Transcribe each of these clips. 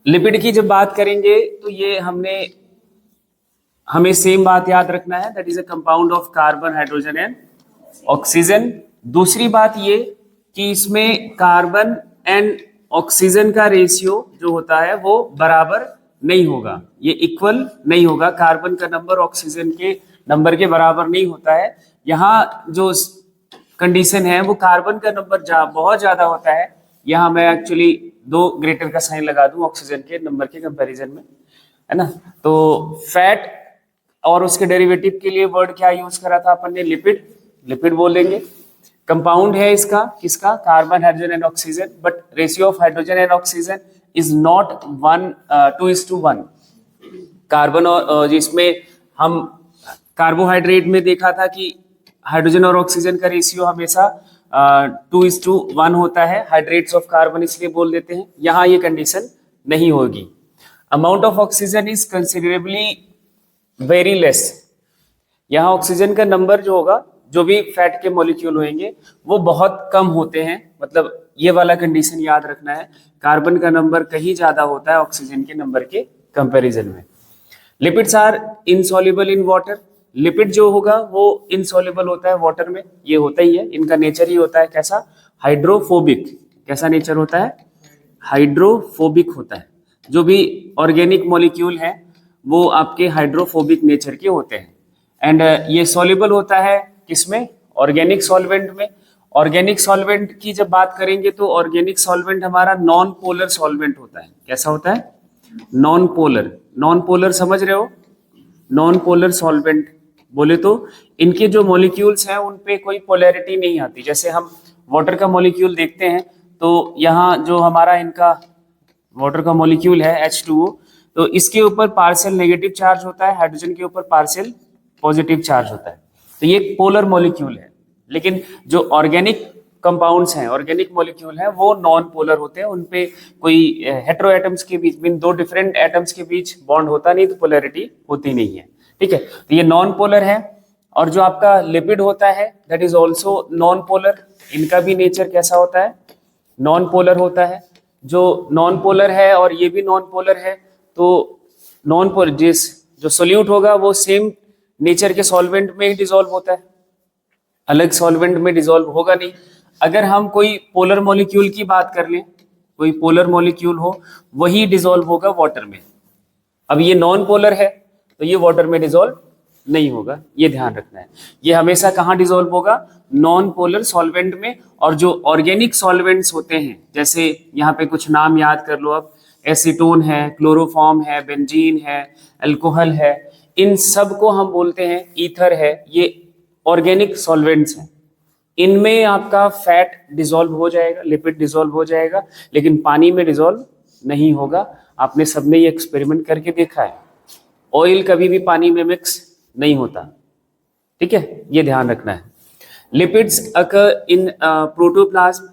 Lipid की जब बात करेंगे तो ये हमें सेम बात याद रखना है, that is a compound of carbon, hydrogen and oxygen. दूसरी बात ये कि इसमें कार्बन एंड ऑक्सीजन का रेशियो जो होता है वो बराबर नहीं होगा, ये इक्वल नहीं होगा। कार्बन का नंबर ऑक्सीजन के नंबर के बराबर नहीं होता है। यहाँ जो कंडीशन है वो कार्बन का नंबर बहुत ज्यादा होता है। यहाँ मैं एक्चुअली 2 ग्रेटर का साइन लगा दूं ऑक्सीजन के नंबर के कंपैरिजन में, है ना। तो फैट और उसके डेरिवेटिव के लिए वर्ड क्या यूज करा था अपन ने, लिपिड। लिपिड बोलेंगे। कंपाउंड है इसका, किसका, carbon, hydrogen and oxygen, but ratio of hydrogen and oxygen is not 2:1। Carbon और जिसमें हम कार्बोहाइड्रेट में देखा था कि हाइड्रोजन और ऑक्सीजन का रेशियो हमेशा 2:1 होता है, हाइड्रेट्स ऑफ कार्बन इसलिए बोल देते हैं। यहाँ ये कंडीशन नहीं होगी। Amount of oxygen is considerably very less. यहाँ ऑक्सीजन का नंबर जो होगा, जो भी फैट के मॉलिक्यूल होंगे वो बहुत कम होते हैं, मतलब ये वाला कंडीशन याद रखना है। कार्बन का नंबर कहीं ज्यादा होता है ऑक्सीजन के नंबर के कंपैरिजन में। Lipids are insoluble in water. Lipid जो होगा वो इनसॉल्युबल होता है वाटर में, ये होता ही है, इनका नेचर ही होता है कैसा, हाइड्रोफोबिक। कैसा नेचर होता है, हाइड्रोफोबिक होता है। जो भी ऑर्गेनिक मॉलिक्यूल है वो आपके हाइड्रोफोबिक नेचर के होते हैं। एंड ये सॉल्युबल होता है किसमें, ऑर्गेनिक सॉल्वेंट में। ऑर्गेनिक सॉल्वेंट की जब बात करेंगे तो ऑर्गेनिक सॉल्वेंट हमारा नॉन पोलर सॉल्वेंट होता है। कैसा होता है, नॉन पोलर। नॉन पोलर समझ रहे हो, नॉन पोलर सॉल्वेंट बोले तो इनके जो मॉलिक्यूल्स हैं उन पे कोई पोलैरिटी नहीं आती। जैसे हम वाटर का मॉलिक्यूल देखते हैं तो यहाँ जो हमारा इनका वाटर का मॉलिक्यूल है H2O, तो इसके ऊपर पार्शियल नेगेटिव चार्ज होता है, हाइड्रोजन के ऊपर पार्शियल पॉजिटिव चार्ज होता है, तो ये पोलर मॉलिक्यूल है। लेकिन जो ऑर्गेनिक कंपाउंड्स हैं, ऑर्गेनिक मॉलिक्यूल हैं, वो नॉन पोलर होते हैं। उनपे कोई हेटेरो एटम्स के बीच में, 2 डिफरेंट एटम्स के बीच बॉन्ड होता नहीं, तो पोलैरिटी होती नहीं है। ठीक है, तो ये नॉन पोलर है। और जो आपका लिपिड होता है that is also non polar. इनका भी नेचर कैसा होता है, नॉन पोलर होता है। जो नॉन पोलर है और ये भी नॉन पोलर है, तो नॉन पोलर जो सोल्यूट होगा वो सेम नेचर के सॉल्वेंट में ही डिसॉल्व होता है, अलग सॉल्वेंट में डिसॉल्व होगा नहीं। अगर हम कोई पोलर मॉलिक्यूल की बात कर लें, कोई पोलर मॉलिक्यूल हो, वही डिसॉल्व होगा वाटर में। अब ये नॉन पोलर है तो ये वाटर में डिसॉल्व नहीं होगा, ये ध्यान रखना है। ये हमेशा कहाँ डिसॉल्व होगा, नॉन पोलर सॉल्वेंट में। और जो ऑर्गेनिक सॉल्वेंट्स होते हैं, जैसे यहाँ पे कुछ नाम याद कर लो अब, एसीटोन है, क्लोरोफॉर्म है, बेंजीन है, अल्कोहल है, इन सब को हम बोलते हैं ईथर है, ये ऑर्गेनिक सॉल्वेंट्स हैं। इनमें आपका फैट डिसॉल्व हो जाएगा, लिपिड डिसॉल्व हो जाएगा, लेकिन पानी में डिसॉल्व नहीं होगा। आपने सबने ये एक्सपेरिमेंट करके देखा है, ऑयल कभी भी पानी में मिक्स नहीं होता। ठीक है, ये ध्यान रखना है। Lipids occur in protoplasm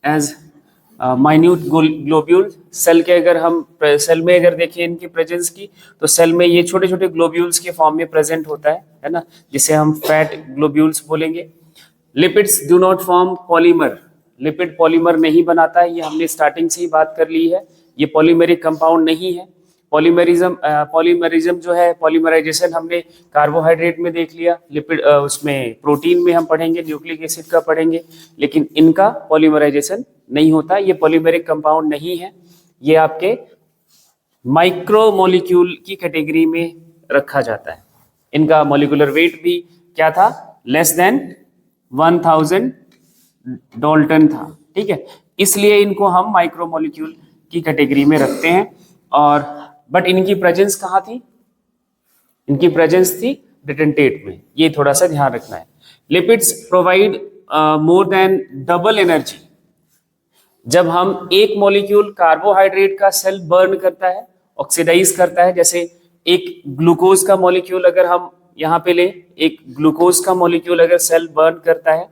as minute globule. Cell के अगर हम सेल में अगर देखें इनकी प्रेजेंस की, तो सेल में ये छोटे छोटे ग्लोब्यूल्स के फॉर्म में प्रेजेंट होता है ना, जिसे हम फैट ग्लोब्यूल्स बोलेंगे। Lipids do not form polymer. Lipid polymer नहीं बनाता है, ये हमने स्टार्टिंग से ही बात कर ली है। ये पॉलीमेरिक कंपाउंड नहीं है। पॉलीमरिज्म जो है, पॉलीमराइजेशन हमने कार्बोहाइड्रेट में देख लिया, लिपिड उसमें प्रोटीन में हम पढ़ेंगे, न्यूक्लिक एसिड का पढ़ेंगे, लेकिन इनका पॉलीमराइजेशन नहीं होता। ये पॉलीमेरिक कंपाउंड नहीं है, ये आपके माइक्रोमोलिक्यूल की कैटेगरी में रखा जाता है। इनका मॉलिक्यूलर वेट भी क्या था, लेस देन 1000 डाल्टन था। ठीक है, इसलिए इनको हम माइक्रोमोलिक्यूल की कैटेगरी में रखते हैं। और बट इनकी प्रेजेंस कहाँ थी, इनकी प्रेजेंस थी डिटेंटेट में, ये थोड़ा सा ध्यान रखना है। Lipids provide more than double energy. जब हम एक मॉलिक्यूल कार्बोहाइड्रेट का सेल बर्न करता है, ऑक्सीडाइज करता है, जैसे एक ग्लूकोज का मॉलिक्यूल अगर हम यहाँ पे ले, एक ग्लूकोज का मॉलिक्यूल अगर सेल बर्न करता है,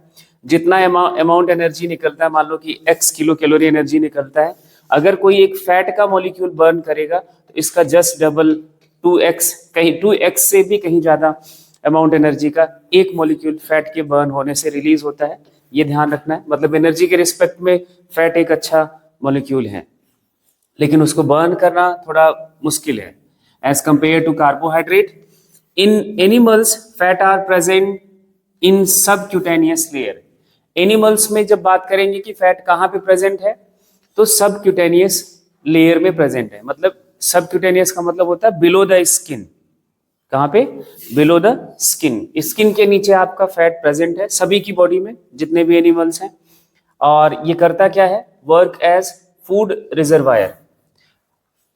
जितना अमाउंट एनर्जी निकलता है, मान लो कि x किलो कैलोरी एनर्जी निकलता है, अगर कोई एक फैट का मॉलिक्यूल बर्न करेगा तो इसका जस्ट डबल 2x, कहीं 2x से भी कहीं ज्यादा अमाउंट एनर्जी का एक मॉलिक्यूल फैट के बर्न होने से रिलीज होता है। ये ध्यान रखना है, मतलब एनर्जी के रिस्पेक्ट में फैट एक अच्छा मॉलिक्यूल है। लेकिन उसको बर्न करना थोड़ा मुश्किल है as compare to carbohydrate. In animals fat are present in subcutaneous layer. Animals में जब बात करेंगे कि फैट कहाँ पे प्रेजेंट है, तो सबक्यूटेनियस लेयर में प्रेजेंट है। मतलब सबक्यूटेनियस का मतलब होता है बिलो द स्किन। कहाँ पे? Below the skin. स्किन के नीचे आपका फैट प्रेजेंट है सभी की बॉडी में, जितने भी एनिमल्स हैं। और ये करता क्या है? Work as food reservoir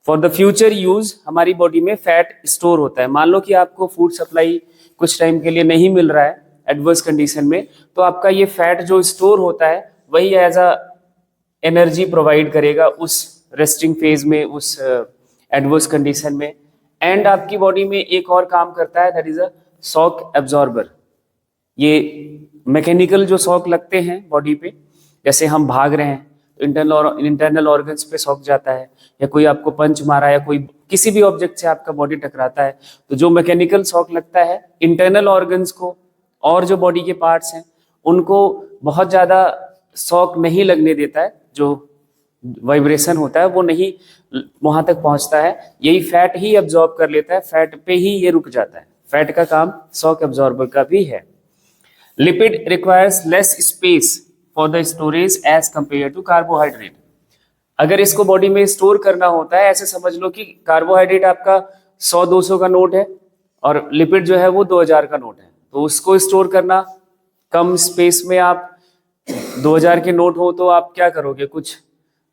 for the future use. हमारी बॉडी में फैट स्टोर होता है। मान लो कि आपको फूड सप्लाई कुछ टाइम के लिए नहीं मिल रहा है एडवर्स कंडीशन में, तो आपका ये फैट जो स्टोर होता है वही एज अ एनर्जी प्रोवाइड करेगा उस रेस्टिंग फेज में, उस एडवर्स कंडीशन में। एंड आपकी बॉडी में एक और काम करता है, that is a shock absorber. ये मैकेनिकल जो शॉक लगते हैं बॉडी पे, जैसे हम भाग रहे हैं तो इंटरनल ऑर्गन्स पे शॉक जाता है, या कोई आपको पंच मारा, या कोई किसी भी ऑब्जेक्ट से आपका बॉडी टकराता है, तो जो मैकेनिकल शॉक लगता है इंटरनल ऑर्गन्स को और जो बॉडी के पार्ट्स हैं उनको बहुत ज़्यादा शॉक नहीं लगने देता है। जो वाइब्रेशन होता है वो नहीं वहां तक पहुंचता है, यही फैट ही एब्जॉर्ब कर लेता है, फैट पे ही ये रुक जाता है। फैट का काम शॉक एब्जॉर्बर का भी है। Lipid requires less space for the storage as compare to carbohydrate. अगर इसको बॉडी में स्टोर करना होता है, ऐसे समझ लो कि कार्बोहाइड्रेट आपका 100-200 का नोट है और लिपिड जो है वो 2000 का नोट है, तो उसको स्टोर करना कम स्पेस में। आप 2000 के नोट हो तो आप क्या करोगे? कुछ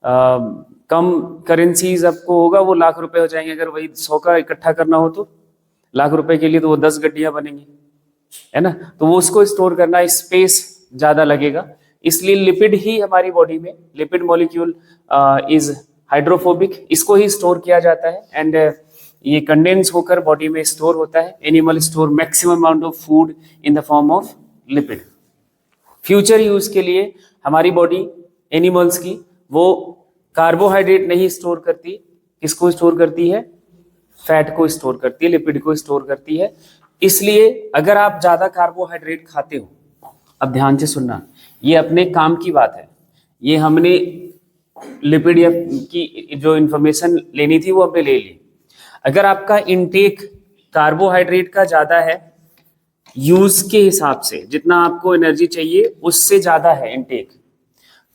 कम करेंसीज आपको होगा, वो लाख रुपए हो जाएंगे। अगर वही 100 का इकट्ठा करना हो तो लाख रुपए के लिए तो वो 10 गड्डियां बनेंगी, है ना। तो वो उसको स्टोर करना स्पेस ज्यादा लगेगा, इसलिए लिपिड ही हमारी बॉडी में, लिपिड मॉलिक्यूल इज हाइड्रोफोबिक, इसको ही स्टोर किया जाता है। एंड ये कंडेंस होकर बॉडी में स्टोर होता है। Animal store maximum amount of food in the form of lipid. Future use के लिए हमारी बॉडी एनिमल्स की वो कार्बोहाइड्रेट नहीं स्टोर करती, किसको स्टोर करती है? फैट को स्टोर करती है, लिपिड को स्टोर करती है। इसलिए अगर आप ज्यादा कार्बोहाइड्रेट खाते हो, अब ध्यान से सुनना, ये अपने काम की बात है, ये हमने लिपिड की जो इंफॉर्मेशन लेनी थी वो हमने ले ली। अगर आपका इनटेक कार्बोहाइड्रेट का ज्यादा है, यूज के हिसाब से जितना आपको एनर्जी चाहिए उससे ज्यादा है इनटेक,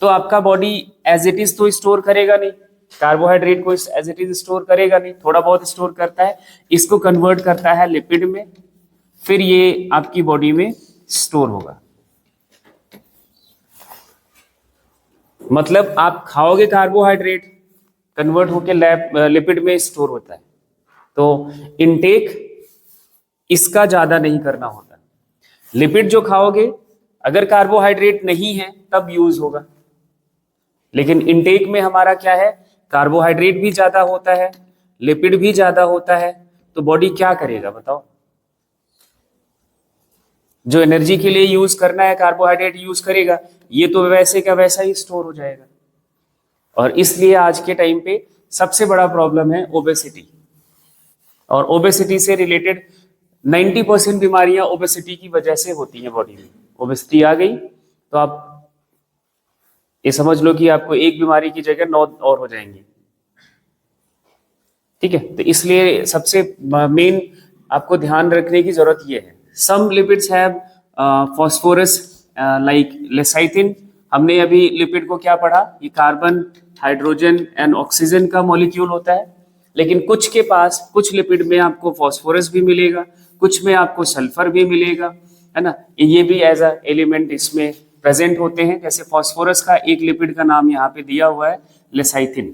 तो आपका बॉडी एज इट इज तो स्टोर करेगा नहीं, कार्बोहाइड्रेट को एज इट इज स्टोर करेगा नहीं, थोड़ा बहुत स्टोर करता है, इसको कन्वर्ट करता है लिपिड में, फिर ये आपकी बॉडी में स्टोर होगा। मतलब आप खाओगे कार्बोहाइड्रेट, कन्वर्ट होकर लिपिड में स्टोर होता है, तो इनटेक इसका ज्यादा नहीं करना होता। लिपिड जो खाओगे, अगर कार्बोहाइड्रेट नहीं है तब यूज होगा, लेकिन इनटेक में हमारा क्या है? कार्बोहाइड्रेट भी ज्यादा होता है, लिपिड भी ज्यादा होता है, तो बॉडी क्या करेगा बताओ? जो एनर्जी के लिए यूज करना है कार्बोहाइड्रेट यूज करेगा, ये तो वैसे का वैसा ही स्टोर हो जाएगा। और इसलिए आज के टाइम पे सबसे बड़ा प्रॉब्लम है ओबेसिटी, और ओबेसिटी से रिलेटेड 90% बीमारियां ओबेसिटी की वजह से होती हैं बॉडी में। ओबेसिटी आ गई तो आप ये समझ लो कि आपको एक बीमारी की जगह 9 और हो जाएंगी, ठीक है। तो इसलिए सबसे मेन आपको ध्यान रखने की जरूरत ये है। सम लिपिड्स हैव फॉस्फोरस लाइक लेसाइथिन। हमने अभी लिपिड को क्या पढ़ा? ये कार्बन, हाइड्रोजन एंड ऑक्सीजन का मॉलिक्यूल होता है, लेकिन कुछ के पास, कुछ लिपिड में आपको फॉस्फोरस भी मिलेगा, कुछ में आपको सल्फर भी मिलेगा, है ना। ये भी एज अ एलिमेंट इसमें प्रेजेंट होते हैं। जैसे फॉस्फोरस का एक लिपिड का नाम यहाँ पे दिया हुआ है लेसाइथिन,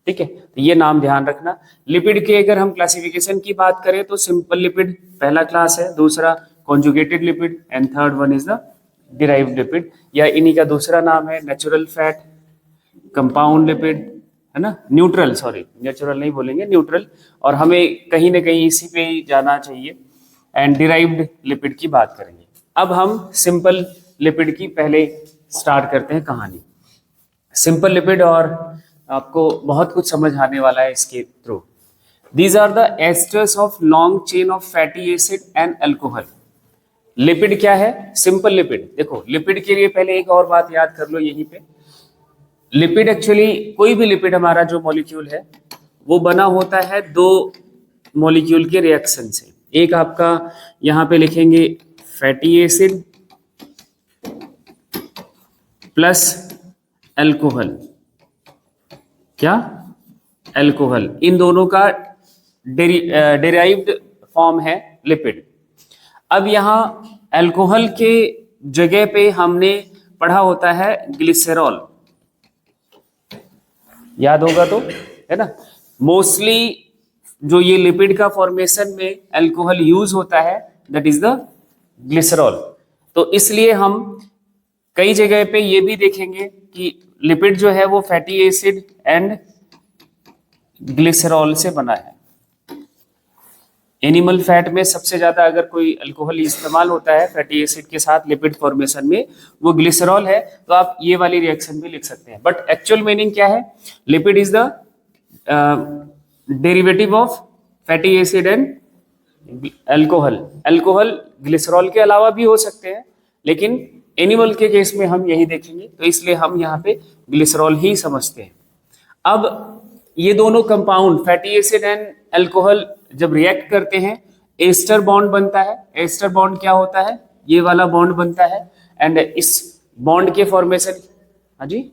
ठीक है, तो ये नाम ध्यान रखना। लिपिड के अगर हम क्लासिफिकेशन की बात करें तो सिंपल लिपिड पहला क्लास है, दूसरा conjugated lipid and third one is the derived lipid, या इन्हीं का दूसरा नाम है नेचुरल फैट, कंपाउंड लिपिड, है ना, न्यूट्रल, सॉरी नेचुरल नहीं बोलेंगे, न्यूट्रल, और हमें कहीं ना कहीं इसी पे ही जाना चाहिए। एंड डिराइव्ड लिपिड की बात करेंगे। अब हम सिंपल लिपिड की पहले स्टार्ट करते हैं कहानी। सिंपल लिपिड, और आपको बहुत कुछ समझ आने वाला है इसके थ्रू। These are the esters of long chain of fatty acid and alcohol. Lipid क्या है? Simple lipid. देखो लिपिड के लिए पहले एक और बात याद कर लो यहीं पे, लिपिड एक्चुअली कोई भी लिपिड हमारा जो मॉलिक्यूल है वो बना होता है दो मॉलिक्यूल के रिएक्शन से। एक आपका यहां पे लिखेंगे फैटी एसिड प्लस अल्कोहल, क्या अल्कोहल, इन दोनों का डेराइव्ड फॉर्म है लिपिड। अब यहां अल्कोहल के जगह पे हमने पढ़ा होता है ग्लिसरॉल, याद होगा तो, है ना। मोस्टली जो ये लिपिड का फॉर्मेशन में अल्कोहल यूज होता है दैट इज द ग्लिसरॉल। तो इसलिए हम कई जगह पे ये भी देखेंगे कि लिपिड जो है वो फैटी एसिड एंड ग्लिसरॉल से बना है। एनिमल फैट में सबसे ज्यादा अगर कोई अल्कोहल इस्तेमाल होता है फैटी एसिड के साथ लिपिड फॉर्मेशन में, वो ग्लिसरॉल है। तो आप ये वाली रिएक्शन भी लिख सकते हैं, बट एक्चुअल मीनिंग क्या है? Lipid is the derivative of fatty acid and alcohol. Alcohol glycerol के अलावा भी हो सकते हैं, लेकिन एनिमल के केस में हम यही देखेंगे, तो इसलिए हम यहाँ पे ग्लिसरॉल ही समझते हैं। अब ये दोनों compound fatty acid and alcohol जब रिएक्ट करते हैं एस्टर बॉन्ड बनता है। एस्टर बॉन्ड क्या होता है? ये वाला बॉन्ड बनता है। एंड इस बॉन्ड के फॉर्मेशन, हाँ जी,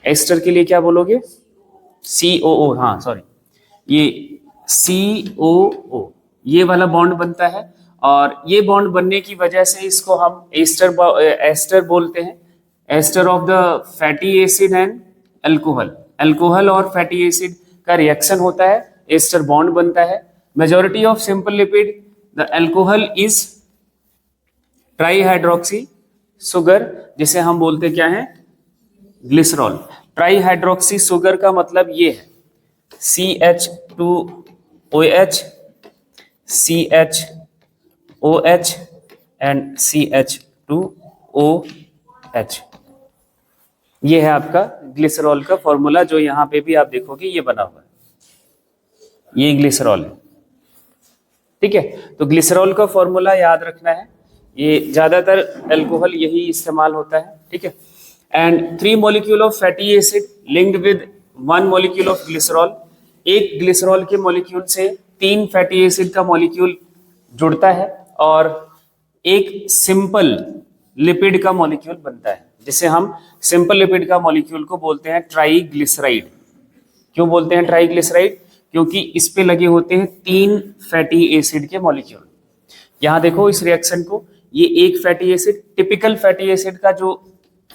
एस्टर के लिए क्या बोलोगे? COO, हाँ सॉरी, ये COO, ये वाला बॉन्ड बनता है। और ये बॉन्ड बनने की वजह से इसको हम एस्टर बोलते हैं, ester of the fatty acid and alcohol. Alcohol और फैटी एसिड का रिएक्शन होता है, एस्टर बॉन्ड बनता है। Majority of simple lipid the alcohol is trihydroxy sugar, जिसे हम बोलते क्या है? ग्लिसरॉल। ट्राईहाइड्रोक्सी सुगर का मतलब ये है CH2OH, CHOH एंड CH2OH। ये है आपका ग्लिसरॉल का फॉर्मूला, जो यहां पे भी आप देखोगे ये बना हुआ है, ये ग्लिसरॉल है। ठीक है, तो ग्लिसरॉल का फॉर्मूला याद रखना है, ये ज्यादातर अल्कोहल यही इस्तेमाल होता है। ठीक है, and 3 molecule of fatty acid linked with 1 molecule of glycerol. एक ग्लिसरॉल के मॉलिक्यूल से 3 फैटी एसिड का मॉलिक्यूल जुड़ता है और एक सिंपल लिपिड का मॉलिक्यूल बनता है, जिसे हम सिंपल लिपिड का मॉलिक्यूल को बोलते हैं ट्राईग्लिसराइड। क्यों बोलते हैं ट्राईग्लिसराइड? क्योंकि इस पे लगे होते हैं 3 फैटी एसिड के मॉलिक्यूल। यहां देखो इस रिएक्शन को, ये एक fatty acid, typical fatty acid का जो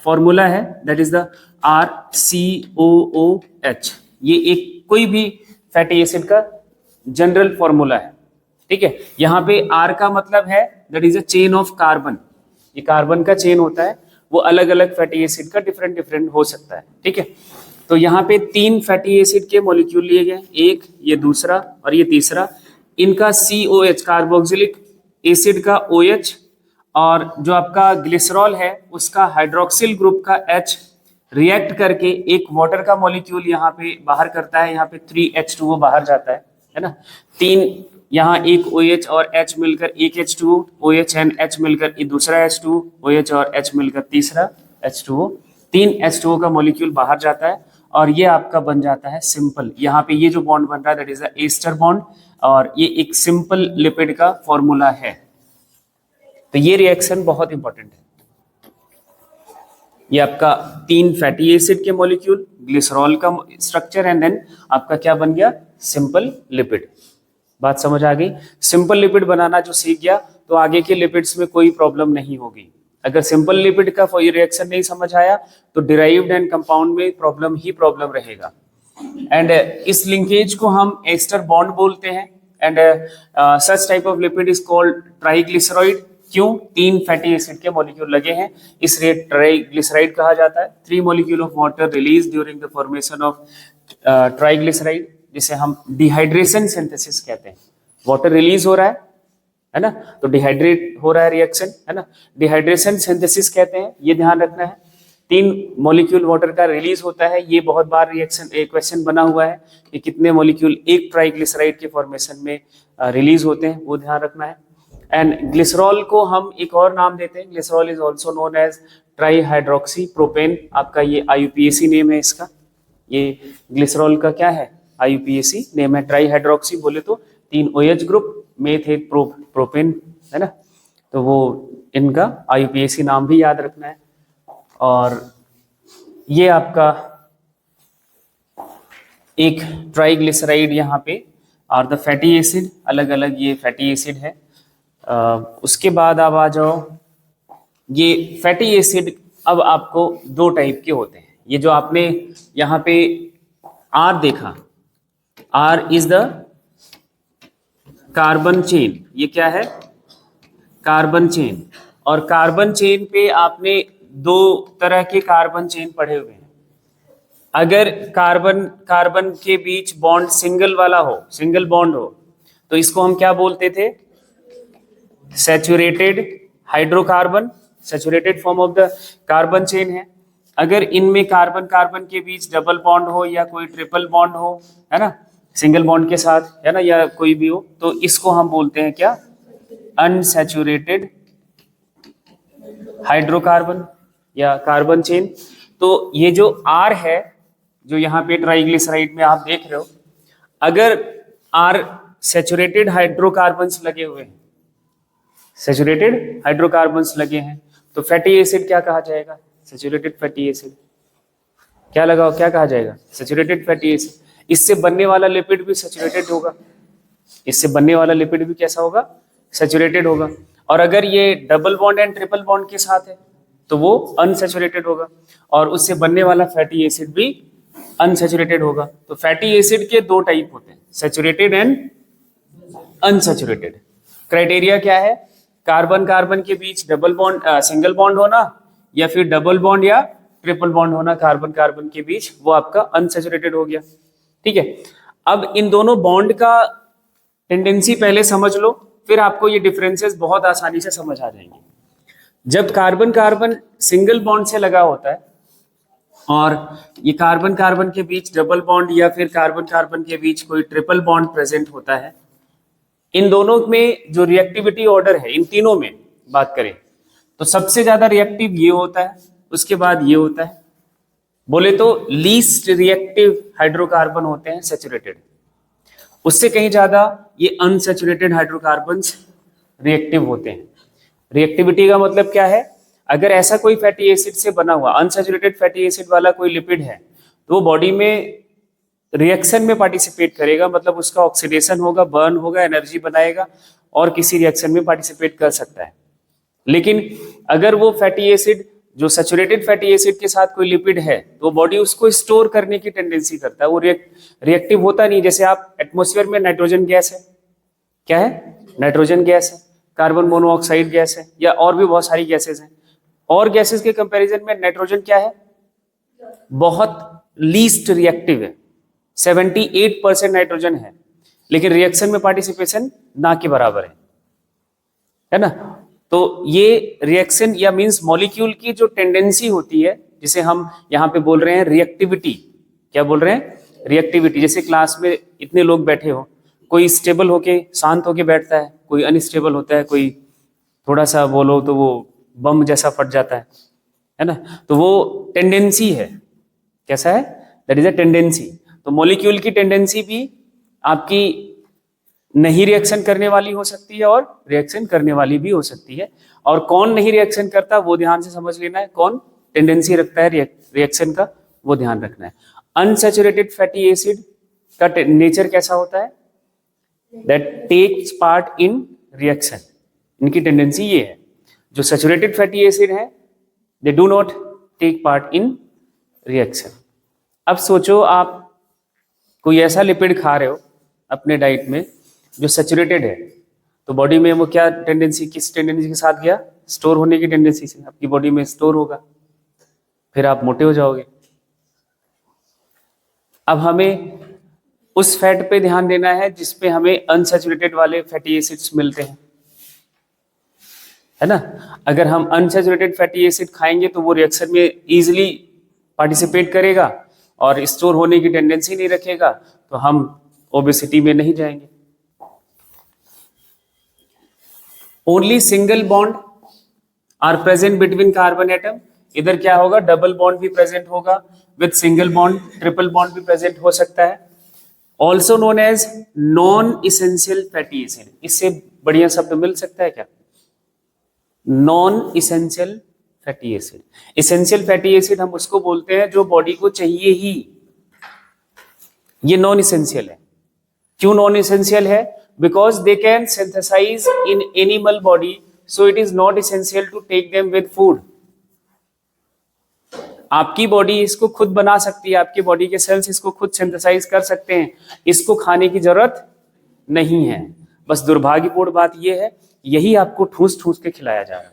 फॉर्मूला है दैट इज द RCOOH। ये एक कोई भी फैटी एसिड का जनरल फॉर्मूला है। ठीक है, यहाँ पे R का मतलब है that is a chain of carbon. ये कार्बन का चेन होता है, वो अलग अलग फैटी एसिड का डिफरेंट डिफरेंट हो सकता है। ठीक है, तो यहाँ पे 3 फैटी एसिड के मॉलिक्यूल लिए गए, एक, ये दूसरा और ये तीसरा। इनका COH कार्बोक्सिलिक एसिड का OH और जो आपका ग्लिसरॉल है उसका हाइड्रोक्सिल ग्रुप का H रिएक्ट करके एक वाटर का मॉलिक्यूल यहाँ पे बाहर करता है। यहाँ पे 3H2O बाहर जाता है ना। 3 यहाँ एक OH और H मिलकर एक H2O, OH एंड H मिलकर ये दूसरा H2O, OH और H मिलकर तीसरा H2O। 3 H2O का मॉलिक्यूल बाहर जाता है और ये आपका बन जाता है सिंपल। यहाँ पे ये जो बॉन्ड बन रहा है that is the ester bond, और ये एक सिंपल लिपिड का फॉर्मूला है। तो ये रिएक्शन बहुत इंपॉर्टेंट है। ये आपका 3 फैटी एसिड के मॉलिक्यूल, ग्लिसरॉल का स्ट्रक्चर एंड देन आपका क्या बन गया? Simple lipid. बात समझ आ गई? सिंपल लिपिड बनाना जो सीख गया तो आगे के लिपिड्स में कोई प्रॉब्लम नहीं होगी। अगर सिंपल लिपिड का कोई रिएक्शन नहीं समझ आया तो डिराइव्ड एंड कंपाउंड में प्रॉब्लम ही प्रॉब्लम रहेगा। एंड इस लिंकेज को हम एस्टर बॉन्ड बोलते हैं। And such type of lipid is called triglyceride. क्यों? 3 फैटी एसिड के मॉलिक्यूल लगे हैं, इसलिए ट्राईग्लिसराइड कहा जाता है। 3 molecule of water release during the formation of triglyceride, जिसे हम डिहाइड्रेशन सिंथेसिस कहते हैं। वाटर रिलीज हो रहा है ना, तो डिहाइड्रेट हो रहा है रिएक्शन, है ना, डिहाइड्रेशन सिंथेसिस कहते हैं। ये ध्यान रखना है। 3 मॉलिक्यूल वाटर का रिलीज होता है। ये बहुत बार रिएक्शन क्वेश्चन बना हुआ है कि कितने मॉलिक्यूल एक ट्राईग्लिसराइड के फॉर्मेशन में रिलीज होते हैं, वो ध्यान रखना है। एंड ग्लिसरॉल को हम एक और नाम देते हैं, glycerol is also known as tri hydroxy propane, आपका ये IUPAC नेम है इसका। ये ग्लिसरॉल का क्या है, IUPAC नेम है। ट्राई हाइड्रोक्सी बोले तो 3 OH ग्रुप, मेथ एक प्रोपेन है ना, तो वो इनका IUPAC नाम भी याद रखना है। और ये आपका एक ट्राइग्लिसराइड यहाँ पे और द फैटी एसिड, अलग अलग ये फैटी एसिड है। उसके बाद आप आ जाओ, ये फैटी एसिड अब आपको 2 टाइप के होते हैं। ये जो आपने यहाँ पे R देखा, R is the carbon chain, ये क्या है, कार्बन चेन। और कार्बन चेन पे आपने 2 तरह के कार्बन चेन पढ़े हुए हैं। अगर कार्बन के बीच बॉन्ड सिंगल वाला हो, सिंगल बॉन्ड हो, तो इसको हम क्या बोलते थे, saturated hydrocarbon, saturated form of the carbon chain है। अगर इनमें कार्बन के बीच डबल बॉन्ड हो या कोई ट्रिपल बॉन्ड हो, है ना, सिंगल बॉन्ड के साथ, है ना, या कोई भी हो, तो इसको हम बोलते हैं क्या, अनसैचुरेटेड हाइड्रोकार्बन या कार्बन चेन। तो ये जो R है, जो यहाँ पे ट्राइग्लिसराइड में आप देख रहे हो, अगर R सैचुरेटेड हाइड्रोकार्बन्स लगे हुए हैं, सैचुरेटेड हाइड्रोकार्बन्स लगे हैं, तो फैटी एसिड क्या कहा जाएगा, सैचुरेटेड फैटी एसिड। क्या लगा, क्या कहा जाएगा, सैचुरेटेड फैटी एसिड। इससे बनने वाला लिपिड भी सैचुरेटेड होगा, इससे बनने वाला लिपिड भी कैसा होगा, सैचुरेटेड होगा। और अगर ये double bond and triple bond के साथ है तो वो अनसैचुरेटेड होगा, और उससे बनने वाला फैटी एसिड भी अनसैचुरेटेड होगा। तो फैटी एसिड के 2 टाइप होते हैं, सैचुरेटेड एंड अनसैचुरेटेड। क्राइटेरिया क्या है, कार्बन के बीच डबल बॉन्ड सिंगल बॉन्ड होना, या फिर डबल बॉन्ड या ट्रिपल बॉन्ड होना कार्बन के बीच, वो आपका अनसैचुरेटेड हो गया। ठीक है, अब इन दोनों बॉन्ड का टेंडेंसी पहले समझ लो, फिर आपको ये डिफरेंसेस बहुत आसानी से समझ आ जाएंगे। जब कार्बन सिंगल बॉन्ड से लगा होता है और ये कार्बन के बीच डबल बॉन्ड या फिर कार्बन के बीच कोई ट्रिपल बॉन्ड प्रेजेंट होता है, इन दोनों में जो रिएक्टिविटी ऑर्डर है, इन तीनों में बात करें तो सबसे ज्यादा रिएक्टिव ये होता है, उसके बाद ये होता है। बोले तो लीस्ट रिएक्टिव हाइड्रोकार्बन होते हैं सैचुरेटेड, उससे कहीं ज्यादा ये अनसैचुरेटेड हाइड्रोकार्बन्स रिएक्टिव होते हैं। रिएक्टिविटी का मतलब क्या है, अगर ऐसा कोई फैटी एसिड से बना हुआ अनसैचुरेटेड फैटी एसिड वाला कोई लिपिड है, तो वो बॉडी में रिएक्शन में पार्टिसिपेट करेगा, मतलब उसका ऑक्सीडेशन होगा, बर्न होगा, एनर्जी बनाएगा और किसी रिएक्शन में पार्टिसिपेट कर सकता है। लेकिन अगर वो फैटी एसिड जो सैचुरेटेड फैटी एसिड के साथ कोई लिपिड है, तो बॉडी उसको स्टोर करने की टेंडेंसी करता है, वो रिएक्टिव होता नहीं। जैसे आप एटमॉस्फेयर में नाइट्रोजन गैस है, क्या है, नाइट्रोजन गैस है, कार्बन मोनोऑक्साइड गैस है, या और भी बहुत सारी गैसेस हैं। और गैसेस के कंपैरिजन में नाइट्रोजन क्या है, बहुत लीस्ट रिएक्टिव है, 78% नाइट्रोजन है, लेकिन रिएक्शन में पार्टिसिपेशन ना के बराबर है ना। तो ये रिएक्शन या मींस मॉलिक्यूल की जो टेंडेंसी होती है, जिसे हम यहाँ पे बोल रहे हैं रिएक्टिविटी। क्या बोल रहे हैं, रिएक्टिविटी। जैसे क्लास में इतने लोग बैठे हो, कोई स्टेबल होके शांत होके बैठता है, कोई अनस्टेबल होता है, कोई थोड़ा सा बोलो तो वो बम जैसा फट जाता है ना। तो वो टेंडेंसी है, कैसा है, दैट इज अ टेंडेंसी। तो मॉलिक्यूल की टेंडेंसी भी आपकी नहीं रिएक्शन करने वाली हो सकती है और रिएक्शन करने वाली भी हो सकती है। और कौन नहीं रिएक्शन करता वो ध्यान से समझ लेना है, कौन टेंडेंसी रखता है रिएक्शन का वो ध्यान रखना है। अनसैचुरेटेड फैटी एसिड का नेचर कैसा होता है, that takes part in reaction. इनकी टेंडेंसी ये है। जो सैचुरेटेड फैटी एसिड है they do not take part in reaction. अब सोचो आप कोई ऐसा लिपिड खा रहे हो अपने डाइट में जो सैचुरेटेड है, तो बॉडी में वो क्या टेंडेंसी, किस टेंडेंसी के साथ गया, स्टोर होने की टेंडेंसी से आपकी बॉडी में स्टोर होगा, फिर आप मोटे हो जाओगे। अब हमें उस फैट पे ध्यान देना है जिसपे हमें अनसैचुरेटेड वाले फैटी एसिड्स मिलते हैं, है ना। अगर हम अनसैचुरेटेड फैटी एसिड खाएंगे तो वो रिएक्शन में इजीली पार्टिसिपेट करेगा और स्टोर होने की टेंडेंसी नहीं रखेगा, तो हम ओबेसिटी में नहीं जाएंगे। Only single bond are present between carbon atom इधर क्या होगा, डबल बॉन्ड भी प्रेजेंट होगा, with single bond, triple bond भी प्रेजेंट हो सकता है। Also known as non essential fatty acid. इससे बढ़िया शब्द मिल सकता है क्या? Non essential fatty acid. Essential fatty acid हम उसको बोलते हैं जो बॉडी को चाहिए ही, ये नॉन इसेंशियल है। क्यों नॉन इसेंशियल है? Because they can synthesise in animal body, so it is not essential to take them with food. आपकी बॉडी इसको खुद बना सकती है, आपकी बॉडी के सेल्स इसको खुद सिंथेसाइज कर सकते हैं, इसको खाने की जरूरत नहीं है। बस दुर्भाग्यपूर्ण बात यह है, यही आपको ठूस ठूस के खिलाया जा रहा है।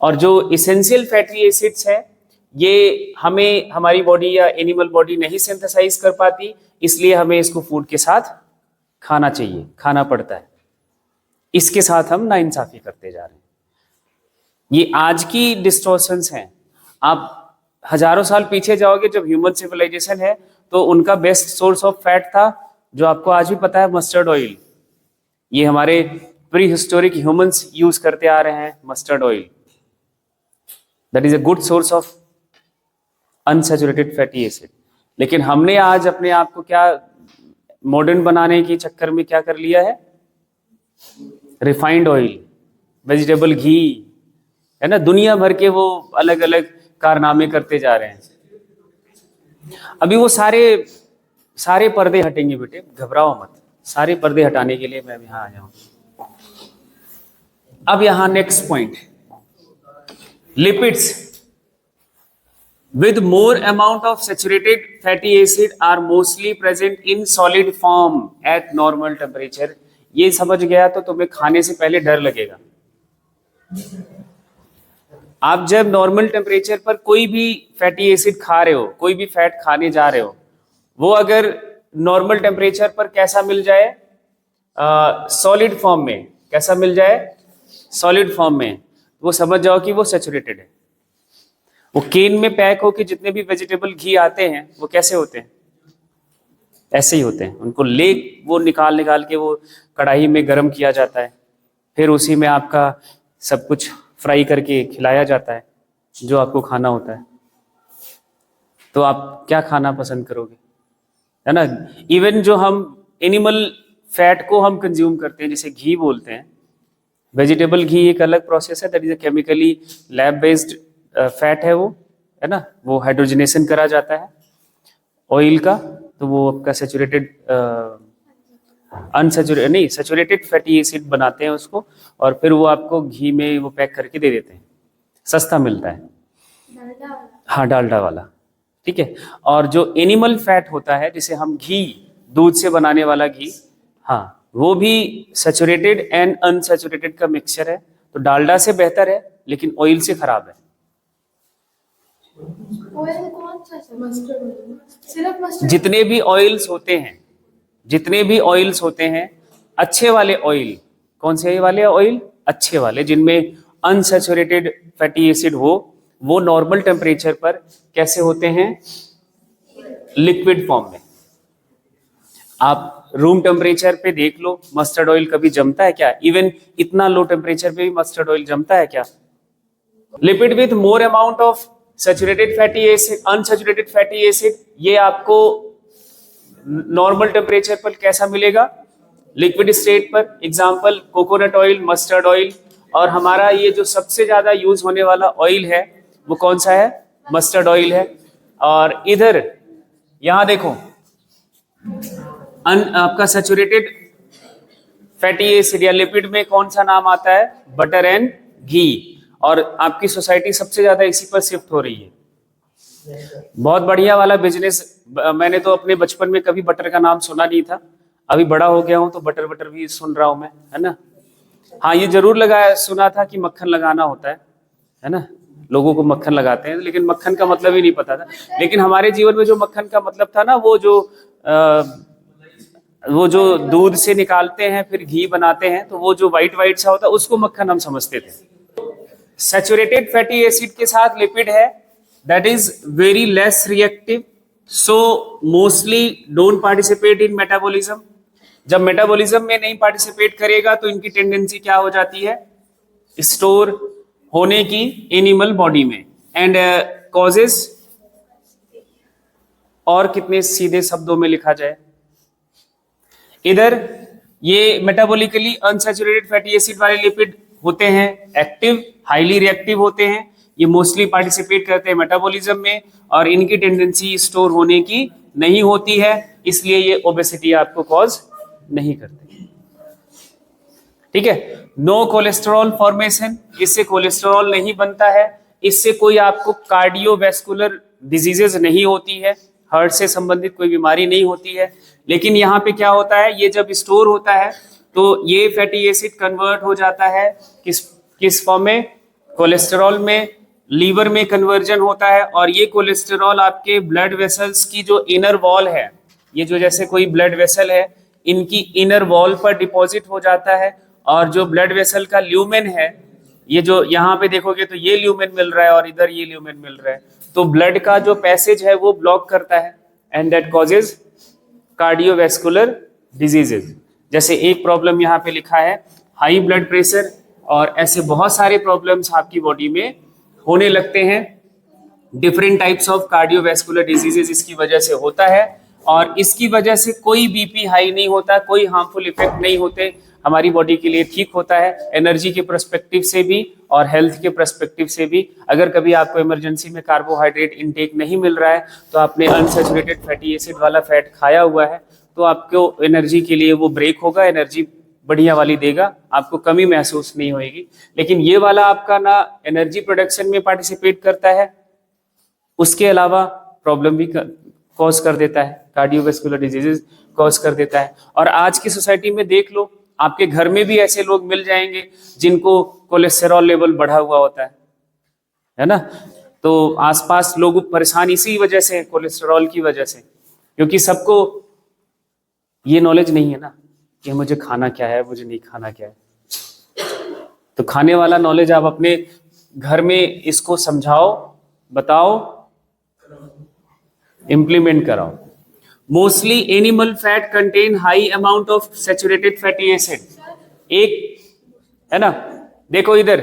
और जो इसेंशियल फैटी एसिड्स है, ये हमें हमारी बॉडी या एनिमल बॉडी नहीं सिंथेसाइज कर पाती, इसलिए हमें इसको फूड के साथ खाना चाहिए, खाना पड़ता है। इसके साथ हम नाइंसाफी करते जा रहे हैं। ये आज की डिस्टॉर्शंस हैं। आप हजारों साल पीछे जाओगे, जब ह्यूमन सिविलाइजेशन है, तो उनका बेस्ट सोर्स ऑफ फैट था, जो आपको आज भी पता है, मस्टर्ड ऑयल। ये हमारे प्री हिस्टोरिक ह्यूमंस यूज करते आ रहे हैं mustard oil. That is a good source of unsaturated fatty acid. लेकिन हमने आज अपने आप को क्या मॉडर्न बनाने के चक्कर में क्या कर लिया है? रिफाइंड ऑयल, वेजिटेबल घी, है ना, दुनिया भर के वो अलग अलग कारनामे करते जा रहे हैं। अभी वो सारे पर्दे हटेंगे बेटे, घबराओ मत। सारे पर्दे हटाने के लिए मैं यहां आ जाऊं। अब यहां next point, lipids with more amount of saturated fatty acid are mostly present in solid form at normal temperature। ये समझ गया तो तुम्हें खाने से पहले डर लगेगा। आप जब नॉर्मल टेम्परेचर पर कोई भी फैटी एसिड खा रहे हो, कोई भी फैट खाने जा रहे हो, वो अगर नॉर्मल टेम्परेचर पर कैसा मिल जाए, सॉलिड फॉर्म में, कैसा मिल जाए, सॉलिड फॉर्म में, वो समझ जाओ कि वो सैचुरेटेड है। वो केन में पैक होके जितने भी वेजिटेबल घी आते हैं, वो कैसे होते हैं? ऐसे ही होते हैं। उनको वो निकाल के वो कढ़ाई में गर्म किया जाता है, फिर उसी में आपका सब कुछ फ्राई करके खिलाया जाता है जो आपको खाना होता है। तो आप क्या खाना पसंद करोगे, है ना? इवन जो हम एनिमल फैट को हम कंज्यूम करते हैं, जैसे घी बोलते हैं, वेजिटेबल घी एक अलग प्रोसेस है, that is a chemically lab based fat है, वो है ना, वो हाइड्रोजनेशन करा जाता है ऑयल का, तो वो आपका सैचुरेटेड अनसैचुरेटेड नहीं सैचुरेटेड फैटी एसिड बनाते हैं उसको, और फिर वो आपको घी में वो पैक करके दे देते हैं, सस्ता मिलता है। हाँ, डालडा वाला, ठीक है। और जो एनिमल फैट होता है, जिसे हम घी, दूध से बनाने वाला घी, हाँ, वो भी सैचुरेटेड एंड अनसैचुरेटेड का मिक्सचर है। तो डालडा से बेहतर है, लेकिन ऑयल से खराब है। जितने भी ऑयल्स होते हैं, अच्छे वाले ऑयल, कौन से वाले ऑयल? अच्छे वाले, जिनमें अनसैचुरेटेड फैटी एसिड हो, वो नॉर्मल टेम्परेचर पर कैसे होते हैं? लिक्विड फॉर्म में। आप रूम टेम्परेचर पे देख लो, मस्टर्ड ऑयल कभी जमता है क्या? इवन इतना लो टेम्परेचर पे भी मस्टर्ड ऑयल जमता है क्या? Lipid with more amount of saturated fatty acid, unsaturated fatty acid, ये आपको नॉर्मल टेम्परेचर पर कैसा मिलेगा? लिक्विड स्टेट पर। Example coconut oil, mustard oil. और हमारा ये जो सबसे ज्यादा यूज होने वाला ऑयल है, वो कौन सा है? मस्टर्ड ऑयल है। और इधर यहां देखो, आपका सैचुरेटेड फैटी एसिड या लिपिड में कौन सा नाम आता है? बटर एंड घी। और आपकी सोसाइटी सबसे ज्यादा इसी पर शिफ्ट हो रही है। बहुत बढ़िया वाला बिजनेस। मैंने तो अपने बचपन में कभी बटर का नाम सुना नहीं था, अभी बड़ा हो गया हूं तो बटर भी सुन रहा हूं मैं, है ना। हाँ, ये जरूर सुना था कि मक्खन लगाना होता है ना, लोगों को मक्खन लगाते हैं, लेकिन मक्खन का मतलब ही नहीं पता था। लेकिन हमारे जीवन में जो मक्खन का मतलब था ना, वो जो दूध से निकालते हैं फिर घी बनाते हैं, तो वो जो व्हाइट सा होता है, उसको मक्खन हम समझते थे। सैचुरेटेड फैटी एसिड के साथ लिपिड है, that is very less reactive, so mostly don't participate in metabolism. जब मेटाबॉलिज्म में नहीं पार्टिसिपेट करेगा तो इनकी टेंडेंसी क्या हो जाती है? स्टोर होने की एनिमल बॉडी में, एंड कॉजेस, और कितने सीधे शब्दों में लिखा जाए, इधर ये मेटाबॉलिकली अनसैचुरेटेड फैटी एसिड वाले लिपिड होते हैं एक्टिव, हाईली रिएक्टिव होते हैं, ये मोस्टली पार्टिसिपेट करते हैं मेटाबॉलिज्म में, और इनकी टेंडेंसी स्टोर होने की नहीं होती है, इसलिए ये ओबेसिटी आपको कॉज नहीं करते। ठीक है, नो कोलेस्टेरॉल फॉर्मेशन, इससे कोलेस्टेरॉल नहीं बनता है, इससे कोई आपको कार्डियोवैस्कुलर डिजीजेज नहीं होती है, हार्ट से संबंधित कोई बीमारी नहीं होती है। लेकिन यहाँ पे क्या होता है, ये जब स्टोर होता है तो ये फैटी एसिड कन्वर्ट हो जाता है किस फॉर्म में, कोलेस्टेरॉल में, लीवर में कन्वर्जन होता है, और ये कोलेस्टेरॉल आपके ब्लड वेसल्स की जो इनर वॉल है, ये जो जैसे कोई ब्लड वेसल है, इनकी इनर वॉल पर डिपॉजिट हो जाता है, और जो ब्लड वेसल का ल्यूमेन है, ये जो यहाँ पे देखोगे तो ये ल्यूमेन मिल रहा है और इधर ये ल्यूमेन मिल रहा है, तो ब्लड का जो पैसेज है वो ब्लॉक करता है, and that causes cardiovascular diseases. जैसे एक प्रॉब्लम यहाँ पे लिखा है हाई ब्लड प्रेशर, और ऐसे बहुत सारे प्रॉब्लम्स आपकी बॉडी में होने लगते हैं, different types of cardiovascular diseases इसकी वजह से होता है, और इसकी वजह से कोई बीपी हाई नहीं होता, कोई हार्मफुल इफेक्ट नहीं होते, हमारी बॉडी के लिए ठीक होता है, एनर्जी के पर्सपेक्टिव से भी और हेल्थ के पर्सपेक्टिव से भी। अगर कभी आपको इमरजेंसी में कार्बोहाइड्रेट इनटेक नहीं मिल रहा है, तो आपने अनसैचुरेटेड फैटी एसिड वाला फैट खाया हुआ है, तो आपको एनर्जी के लिए वो ब्रेक होगा, एनर्जी बढ़िया वाली देगा, आपको कमी महसूस नहीं होगी। लेकिन ये वाला आपका ना एनर्जी प्रोडक्शन में पार्टिसिपेट करता है, उसके अलावा प्रॉब्लम भी कॉज कर देता है, कार्डियोवैस्कुलर डिजीजेज कॉज कर देता है। और आज की सोसाइटी में देख लो, आपके घर में भी ऐसे लोग मिल जाएंगे जिनको कोलेस्टेरॉल लेवल बढ़ा हुआ होता है ना, तो आसपास लोग परेशान इसी वजह से, कोलेस्टेरॉल की वजह से, क्योंकि सबको ये नॉलेज नहीं है ना कि मुझे खाना क्या है, मुझे नहीं खाना क्या है। तो खाने वाला नॉलेज आप अपने घर में इसको समझाओ, बताओ, इम्प्लीमेंट कराओ। Mostly animal fat contain high amount of saturated fatty acid, एक है ना, देखो इधर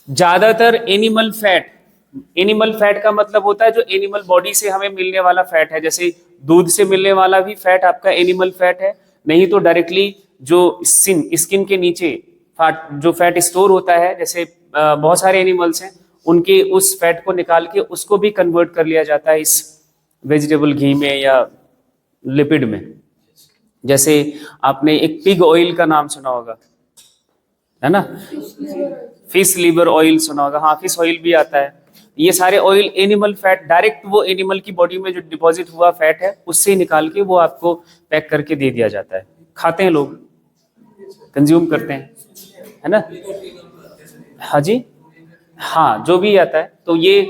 ज्यादातर एनिमल फैट का मतलब होता है जो एनिमल बॉडी से हमें मिलने वाला फैट है, जैसे दूध से मिलने वाला भी फैट आपका एनिमल फैट है, नहीं तो डायरेक्टली जो स्किन के नीचे जो फैट स्टोर होता है, जैसे बहुत सारे एनिमल्स हैं, उनके उस फैट को निकाल के उसको भी कन्वर्ट कर लिया जाता है इस वेजिटेबल घी में या लिपिड में। जैसे आपने एक पिग ऑयल का नाम सुना होगा, है ना, फिश लीवर ऑयल सुना होगा, हाँ फिश ऑयल भी आता है। ये सारे ऑयल एनिमल फैट, डायरेक्ट वो एनिमल की बॉडी में जो डिपॉजिट हुआ फैट है उससे निकाल के वो आपको पैक करके दे दिया जाता है, खाते हैं लोग, कंज्यूम करते हैं, है ना। हाँ जी, हाँ जो भी आता है। तो ये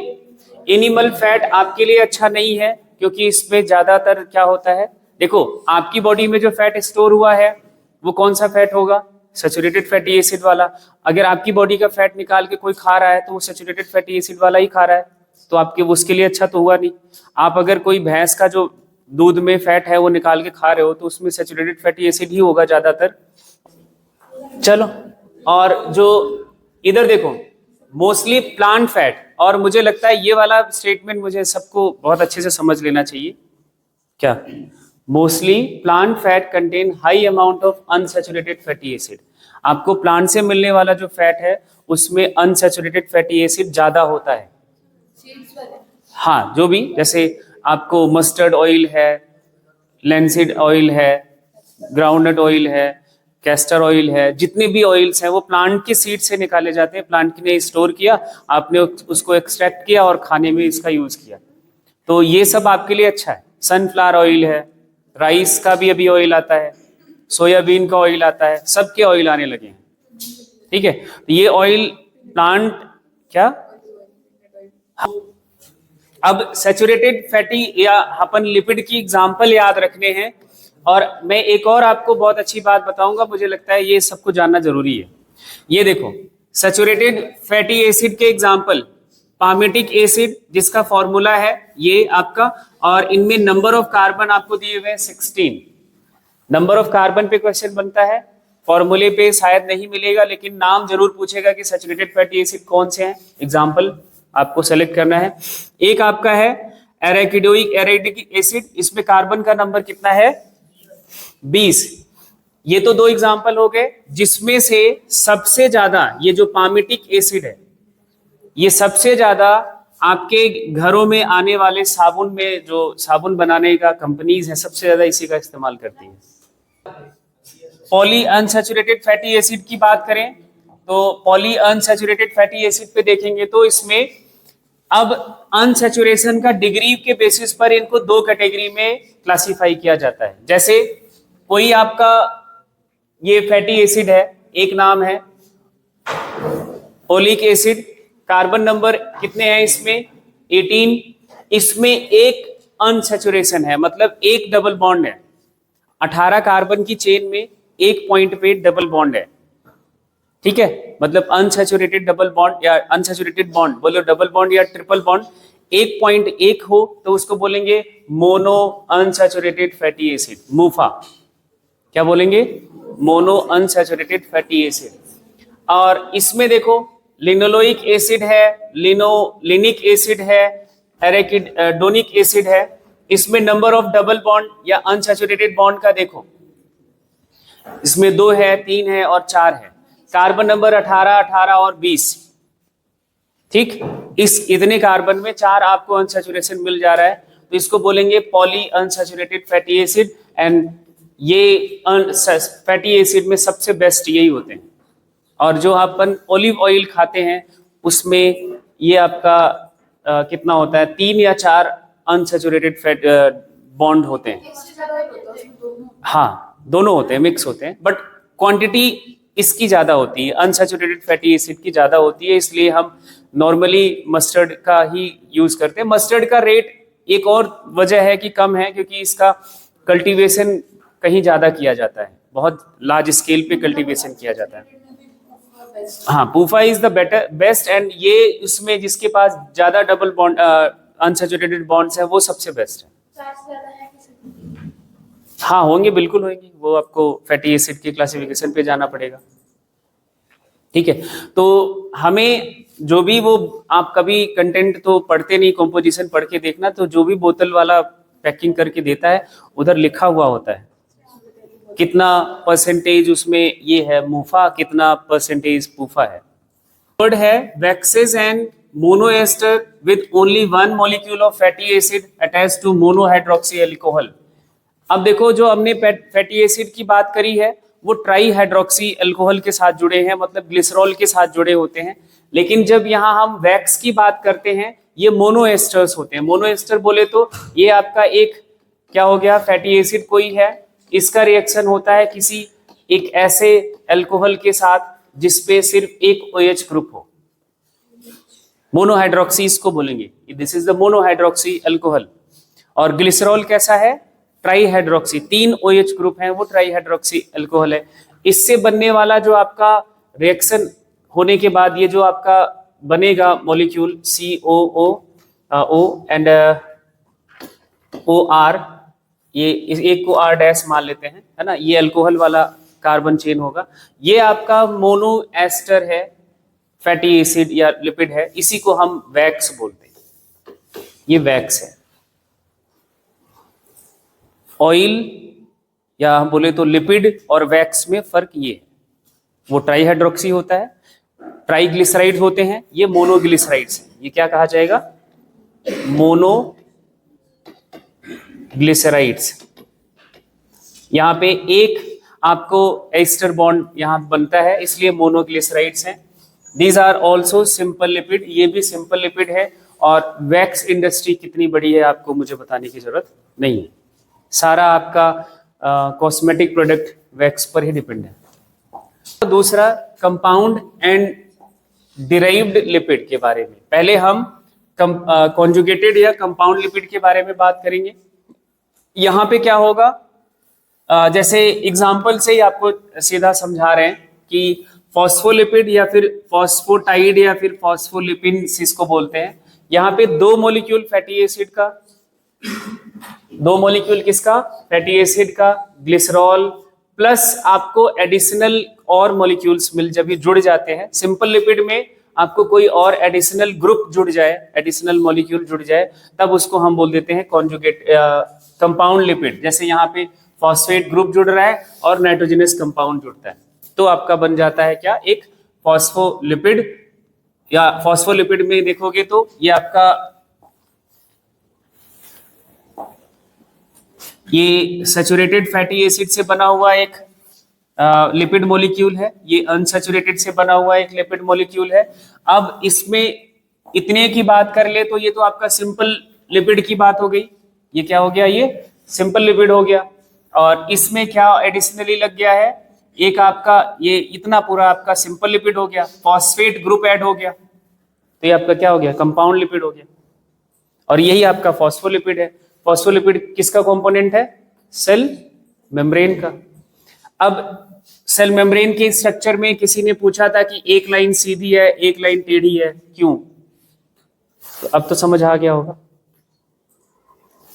एनिमल फैट आपके लिए अच्छा नहीं है, क्योंकि इसमें ज्यादातर क्या होता है, देखो आपकी बॉडी में जो फैट स्टोर हुआ है वो कौन सा फैट होगा, सैचुरेटेड फैटी एसिड वाला। अगर आपकी बॉडी का फैट निकाल के कोई खा रहा है तो वो सैचुरेटेड फैटी एसिड वाला ही खा रहा है, तो आपके उसके लिए अच्छा तो हुआ नहीं। आप अगर कोई भैंस का जो दूध में फैट है वो निकाल के खा रहे हो तो उसमें सैचुरेटेड फैटी एसिड ही होगा ज्यादातर। चलो, और जो इधर देखो मोस्टली प्लांट फैट, और मुझे लगता है ये वाला स्टेटमेंट मुझे सबको बहुत अच्छे से समझ लेना चाहिए। क्या? Mostly plant fat contain high amount of unsaturated fatty acid. आपको प्लांट से मिलने वाला जो फैट है उसमें अनसैचुरेटेड फैटी एसिड ज्यादा होता है। हाँ, जो भी, जैसे आपको मस्टर्ड ऑयल है, लैंसिड ऑयल है, ग्राउंडनट ऑयल है, कैस्टर ऑयल है, जितने भी ऑयल्स हैं वो प्लांट के सीड से निकाले जाते हैं। प्लांट ने स्टोर किया, आपने उसको एक्सट्रैक्ट किया और खाने में इसका यूज किया, तो ये सब आपके लिए अच्छा है। सनफ्लावर ऑयल है, राइस का भी अभी ऑयल आता है, सोयाबीन का ऑयल आता है, सबके ऑयल आने लगे हैं। ठीक है, तो ये ऑयल प्लांट क्या, अब सैचुरेटेड फैटी या अपन लिपिड की एग्जांपल याद रखने हैं। और मैं एक और आपको बहुत अच्छी बात बताऊंगा, मुझे लगता है ये सबको जानना जरूरी है। ये देखो सैचुरेटेड फैटी एसिड के एग्जांपल, पामेटिक एसिड जिसका फॉर्मूला है ये आपका, और इनमें नंबर ऑफ कार्बन आपको दिए हुए हैं 16। नंबर ऑफ कार्बन पे क्वेश्चन बनता है फॉर्मूले पे शायद नहीं मिलेगा, लेकिन नाम जरूर पूछेगा कि सैचुरेटेड फैटी एसिड कौन से हैं। एग्जाम्पल आपको सेलेक्ट करना है। एक आपका है एराकिडोइक एसिड, इसमें कार्बन का नंबर कितना है 20। ये तो दो एग्जाम्पल हो गए, जिसमें से सबसे ज्यादा ये जो पामिटिक एसिड है, ये सबसे ज्यादा आपके घरों में आने वाले साबुन में, जो साबुन बनाने का कंपनीज है, सबसे ज्यादा इसी का इस्तेमाल करती है। पॉली अनसैचुरेटेड फैटी एसिड की बात करें तो पॉली अनसैचुरेटेड फैटी एसिड पे देखेंगे तो इसमें अब अनसैचुरेशन का डिग्री के बेसिस पर इनको दो कैटेगरी में क्लासिफाई किया जाता है। जैसे कोई आपका ये फैटी एसिड है, एक नाम है ओलिक एसिड, कार्बन नंबर कितने हैं इसमें 18, इसमें एक अनसैचुरेशन है, मतलब एक डबल बॉन्ड है। 18 कार्बन की चेन में एक पॉइंट पे डबल बॉन्ड है, ठीक है, मतलब अनसैचुरेटेड डबल बॉन्ड या अनसैचुरेटेड बॉन्ड बोलो, डबल बॉन्ड या ट्रिपल बॉन्ड, एक पॉइंट एक हो तो उसको बोलेंगे मोनो अनसैचुरेटेड फैटी एसिड, मूफा। क्या बोलेंगे? Mono unsaturated fatty acid. और इसमें देखो लिनोलोइक एसिड है, लिनिक एसिड है, एराकिडोनिक एसिड है, इसमें नंबर ऑफ डबल बॉन्ड या अनसैचुरेटेड बॉन्ड का देखो, इसमें 2 है, 3 है और 4 है। कार्बन नंबर 18, 18 और 20, ठीक, इस इतने कार्बन में 4 आपको अनसैचुरेशन मिल जा रहा है, तो इसको बोलेंगे poly unsaturated fatty acid. And ये फैटी एसिड में सबसे बेस्ट यही होते हैं। और जो अपन ऑलिव ऑयल खाते हैं उसमें ये आपका कितना होता है, 3 या 4 अनसैचुरेटेड फैट बॉन्ड होते हैं। हाँ, दोनों होते हैं, मिक्स होते हैं, बट क्वांटिटी इसकी ज्यादा होती है, अनसैचुरेटेड फैटी एसिड की ज्यादा होती है, इसलिए हम नॉर्मली मस्टर्ड का ही यूज करते हैं। मस्टर्ड का रेट एक और वजह है कि कम है, क्योंकि इसका कल्टीवेशन कहीं ज्यादा किया जाता है, बहुत लार्ज स्केल पे कल्टीवेशन किया जाता है। हाँ, पूफा इज द बेस्ट, एंड ये उसमें जिसके पास ज्यादा डबल बॉन्ड अनसैचुरेटेड बॉन्ड्स है वो सबसे बेस्ट है। हाँ होंगे, बिल्कुल होंगे, वो आपको फैटी एसिड की क्लासिफिकेशन पे जाना पड़ेगा, ठीक है। तो हमें जो भी वो, आप कभी कंटेंट तो पढ़ते नहीं, कंपोजिशन पढ़ के देखना, तो जो भी बोतल वाला पैकिंग करके देता है उधर लिखा हुआ होता है कितना परसेंटेज उसमें ये है मूफा, कितना परसेंटेज पूफा है। थर्ड है waxes and monoester with only 1 molecule of fatty acid attached to monohydroxy alcohol. अब देखो, जो हमने फैटी एसिड की बात करी है वो ट्राई हाइड्रोक्सी अल्कोहल के साथ जुड़े हैं, मतलब ग्लिसरॉल के साथ जुड़े होते हैं। लेकिन जब यहाँ हम वैक्स की बात करते हैं, ये मोनोएस्टर्स होते हैं। मोनोएस्टर बोले तो ये आपका एक क्या हो गया, फैटी एसिड कोई है, इसका रिएक्शन होता है किसी एक ऐसे अल्कोहल के साथ जिसपे सिर्फ एक OH ग्रुप हो, मोनोहाइड्रोक्सी इसको बोलेंगे, दिस इज द मोनोहाइड्रोक्सी अल्कोहल। और ग्लिसरॉल कैसा है, ट्राई हाइड्रोक्सी, 3 OH ग्रुप हैं, वो ट्राई हाइड्रोक्सी अल्कोहल है। इससे बनने वाला जो आपका रिएक्शन होने के बाद ये जो आपका बनेगा मॉलिक्यूल COO एंड OR, ये एक को R डैश मान लेते हैं, है ना, ये अल्कोहल वाला कार्बन चेन होगा, ये आपका मोनोएस्टर है, फैटी एसिड या लिपिड है, इसी को हम वैक्स बोलते हैं, ये वैक्स है। ऑयल या हम बोले तो लिपिड और वैक्स में फर्क ये है, वो ट्राई हाइड्रोक्सी होता है, ट्राइग्लिसराइड होते हैं, ये मोनोग्लिसराइड्स हैं। ये क्या कहा जाएगा, मोनोग्लिसराइड्स। यहाँ पे एक आपको एस्टर बॉन्ड यहाँ बनता है, इसलिए मोनोग्लिसराइड्स हैं। These are also simple lipid, ये भी सिंपल लिपिड है। और वैक्स इंडस्ट्री कितनी बड़ी है आपको मुझे बताने की जरूरत नहीं है, सारा आपका कॉस्मेटिक प्रोडक्ट वैक्स पर ही डिपेंड है। दूसरा कंपाउंड एंड डिराइव्ड लिपिड के बारे में, पहले हम कॉन्जुगेटेड या कंपाउंड लिपिड के बारे में बात करेंगे। यहाँ पे क्या होगा, जैसे एग्जांपल से ही आपको सीधा समझा रहे हैं कि फॉस्फोलिपिड या फिर फॉस्फोटाइड या फिर फॉस्फोलिपिन्स इसको बोलते हैं। यहाँ पे 2 मॉलिक्यूल फैटी एसिड का, 2 मॉलिक्यूल किसका, फैटी एसिड का, ग्लिसरॉल प्लस आपको एडिशनल और मॉलिक्यूल्स मिल जब ये जुड़ जाते हैं। सिंपल लिपिड में आपको कोई और एडिशनल ग्रुप जुड़ जाए, एडिशनल मॉलिक्यूल जुड़ जाए, तब उसको हम बोल देते हैं कॉन्जुगेट कंपाउंड लिपिड। जैसे यहाँ पे फॉस्फेट ग्रुप जुड़ रहा है और नाइट्रोजनस कंपाउंड जुड़ता है, तो आपका बन जाता है क्या, एक फॉस्फोलिपिड। या फॉस्फोलिपिड में देखोगे तो ये आपका ये सैचुरेटेड फैटी एसिड से बना हुआ एक लिपिड मॉलिक्यूल है, ये अनसैचुरेटेड से बना हुआ एक लिपिड मॉलिक्यूल है। अब इसमें इतने की बात कर ले तो ये तो आपका सिंपल लिपिड की बात हो गई, ये क्या हो गया, ये सिंपल लिपिड हो गया। और इसमें क्या एडिशनली लग गया है, एक आपका ये इतना पूरा आपका सिंपल लिपिड हो गया, फॉस्फेट ग्रुप ऐड हो गया, तो ये आपका क्या हो गया, कंपाउंड लिपिड हो गया। और यही आपका फॉस्फोलिपिड है। फॉस्फोलिपिड किसका कंपोनेंट है, सेल मेम्ब्रेन का। अब सेल मेम्ब्रेन के स्ट्रक्चर में किसी ने पूछा था कि एक लाइन सीधी है एक लाइन टेढ़ी है, क्यों, तो अब तो समझ आ गया होगा।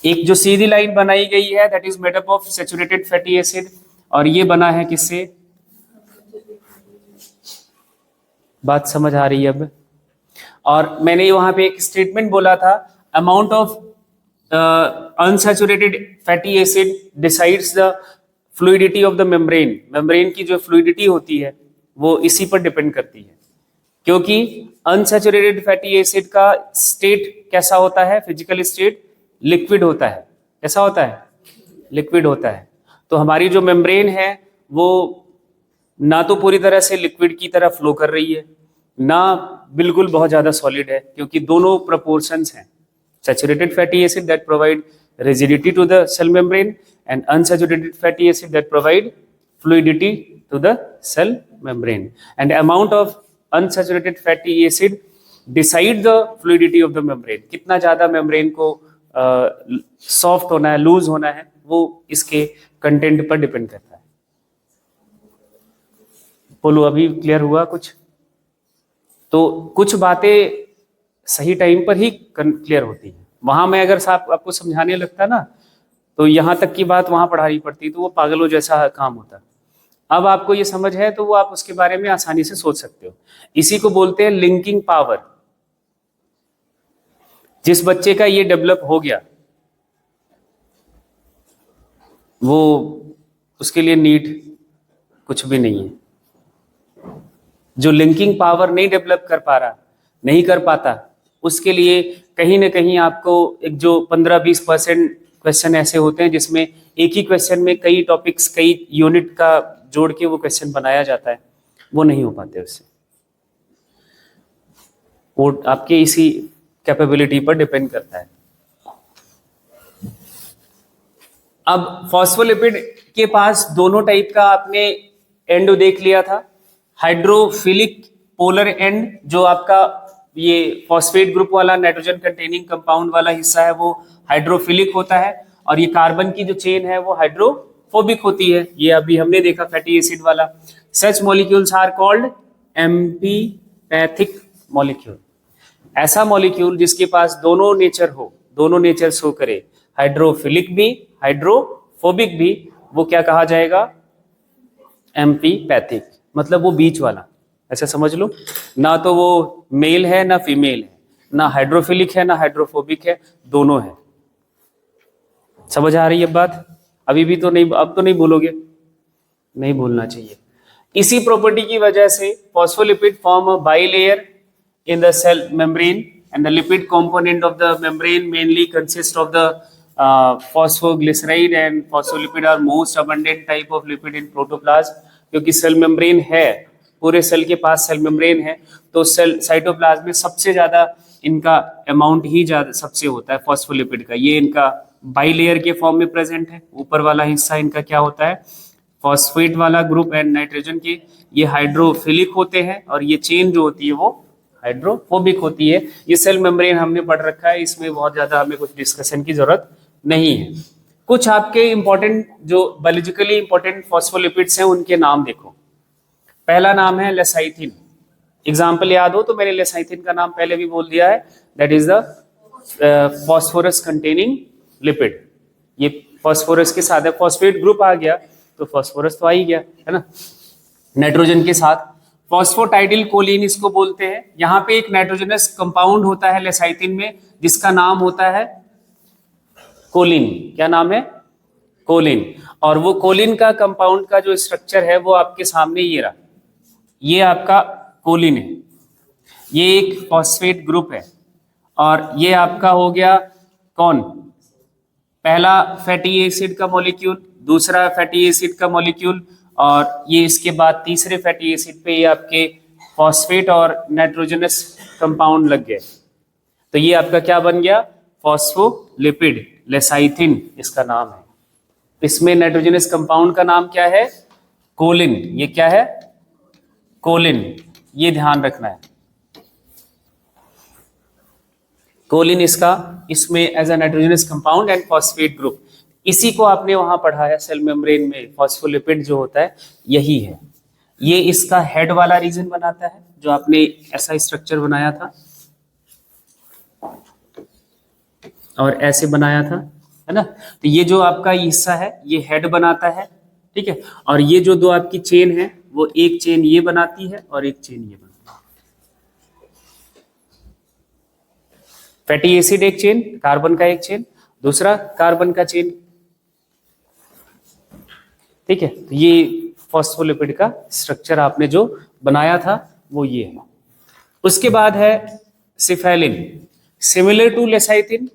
एक जो सीधी लाइन बनाई गई है that is made up of saturated fatty acid, और ये बना है किससे, बात समझ आ रही है अब। और मैंने वहां पे एक स्टेटमेंट बोला था, amount of unsaturated fatty acid decides the fluidity of the membrane. Membrane की जो फ्लूइडिटी होती है वो इसी पर डिपेंड करती है, क्योंकि अनसैचुरेटेड फैटी एसिड का स्टेट कैसा होता है, फिजिकल स्टेट लिक्विड होता है। कैसा होता है, लिक्विड होता है। तो हमारी जो मेम्ब्रेन है वो ना तो पूरी तरह से लिक्विड की तरह फ्लो कर रही है, ना बिल्कुल बहुत ज्यादा सॉलिड है, क्योंकि दोनों प्रोपोर्शंस हैं। Saturated fatty acid that provide rigidity to the cell membrane and unsaturated fatty acid that provide fluidity to the cell membrane. And amount of unsaturated fatty acid decide the fluidity of the membrane. कितना ज्यादा membrane को soft होना है, loose होना है, वो इसके content पर डिपेंड करता है। बोलो अभी क्लियर हुआ कुछ? तो कुछ बातें सही टाइम पर ही क्लियर होती है। वहां में अगर साहब आपको समझाने लगता ना तो यहां तक की बात वहां पढ़ानी पड़ती, तो वो पागलों जैसा काम होता। अब आपको ये समझ है तो वो आप उसके बारे में आसानी से सोच सकते हो। इसी को बोलते हैं लिंकिंग पावर। जिस बच्चे का ये डेवलप हो गया वो उसके लिए नीड कुछ भी नहीं है। जो लिंकिंग पावर नहीं डेवलप कर पा रहा, नहीं कर पाता, उसके लिए कहीं ना कहीं आपको एक जो 15-20% क्वेश्चन ऐसे होते हैं जिसमें एक ही क्वेश्चन में कई टॉपिक्स, कई यूनिट का जोड़ के वो क्वेश्चन बनाया जाता है, वो नहीं हो पाते उससे। वो आपके इसी कैपेबिलिटी पर डिपेंड करता है। अब फॉस्फोलिपिड के पास दोनों टाइप का आपने एंड देख लिया था, हाइड्रोफिलिक पोलर एंड, जो आपका ये फॉस्फेट ग्रुप वाला नाइट्रोजन कंटेनिंग कंपाउंड वाला हिस्सा है वो हाइड्रोफिलिक होता है, और ये कार्बन की जो चेन है वो हाइड्रोफोबिक होती है। ये अभी हमने देखा फैटी एसिड वाला। Such molecules are called amphipathic molecule. ऐसा मॉलिक्यूल जिसके पास दोनों नेचर हो, दोनों नेचर शो करे, हाइड्रोफिलिक भी हाइड्रोफोबिक भी, वो क्या कहा जाएगा, एम्पीपैथिक। मतलब वो बीच वाला, ऐसा समझ लो, ना तो वो मेल है ना फीमेल है, ना हाइड्रोफिलिक है ना हाइड्रोफोबिक है, दोनों है। समझ आ रही है बात? अभी भी तो नहीं, अब तो नहीं भूलोगे, नहीं भूलना चाहिए। इसी प्रॉपर्टी की वजह से phospholipid form a bilayer in the cell membrane, and the lipid component of the membrane mainly consists of the phosphoglyceride, and phospholipid are most abundant type of lipid in protoplasm। क्योंकि cell membrane है, पूरे cell के पास cell membrane है, तो cell cytoplasm में सबसे ज्यादा इनका अमाउंट ही ज्यादा सबसे होता है फॉस्फोलिपिड का। ये इनका बाइलेयर के फॉर्म में प्रेजेंट है। ऊपर वाला हिस्सा इनका क्या होता है, फॉस्फेट वाला ग्रुप एंड नाइट्रोजन के, ये हाइड्रोफिलिक होते हैं, और ये चेन जो होती है वो हाइड्रोफोबिक होती है। ये सेल मेम्ब्रेन हमने पढ़ रखा है, इसमें बहुत ज्यादा हमें कुछ डिस्कशन की जरूरत नहीं है। कुछ आपके इंपॉर्टेंट जो बायोलॉजिकली इंपॉर्टेंट फॉस्फोलिपिड्स हैं उनके नाम देखो। पहला नाम है लेसाइथिन। एग्जाम्पल याद हो तो मैंने लेसाइथिन का नाम पहले भी बोल दिया है, that is the phosphorus containing lipid. ये फॉस्फोरस के साथ है, फॉस्फेट ग्रुप आ गया तो फास्फोरस तो आ ही गया, है ना, नाइट्रोजन के साथ। फॉस्फोटाइडिल कोलिन इसको बोलते हैं। यहाँ पे एक नाइट्रोजनस कंपाउंड होता है लेसाइथिन में जिसका नाम होता है कोलिन। क्या नाम है? कोलिन। और वो कोलिन का कंपाउंड का जो स्ट्रक्चर है वो आपके सामने ये रहा, ये आपका कोलिन है। ये एक फॉस्फेट ग्रुप है और ये आपका हो गया कौन? पहला फैटी एसिड का मॉलिक्यूल, दूसरा फैटी एसिड का मॉलिक्यूल, और ये इसके बाद तीसरे फैटी एसिड पे ये आपके फॉस्फेट और नाइट्रोजनस कंपाउंड लग गए। तो ये आपका क्या बन गया? फॉस्फोलिपिड, लेसाइथिन इसका नाम है। इसमें नाइट्रोजनस कंपाउंड का नाम क्या है? कोलिन। ये क्या है? कोलिन। ये ध्यान रखना है, कोलिन इसका, इसमें as a nitrogenous compound and phosphate group. इसी को आपने वहां पढ़ाया सेल मेम्ब्रेन में, फॉस्फोलिपिड जो होता है यही है। ये इसका हेड वाला रीजन बनाता है जो आपने ऐसा स्ट्रक्चर बनाया था और ऐसे बनाया था, है ना। तो ये जो आपका हिस्सा है ये हेड बनाता है, ठीक है। और ये जो दो आपकी चेन है वो एक चेन ये बनाती है और एक चेन ये बनाती है। फैटी एसिड एक चेन, कार्बन का एक चेन, दूसरा कार्बन का चेन, ठीक है। तो ये फॉस्फोलिपिड का स्ट्रक्चर आपने जो बनाया था वो ये है। उसके बाद है सिफेलिन, सिमिलर टू लेसाइथिन,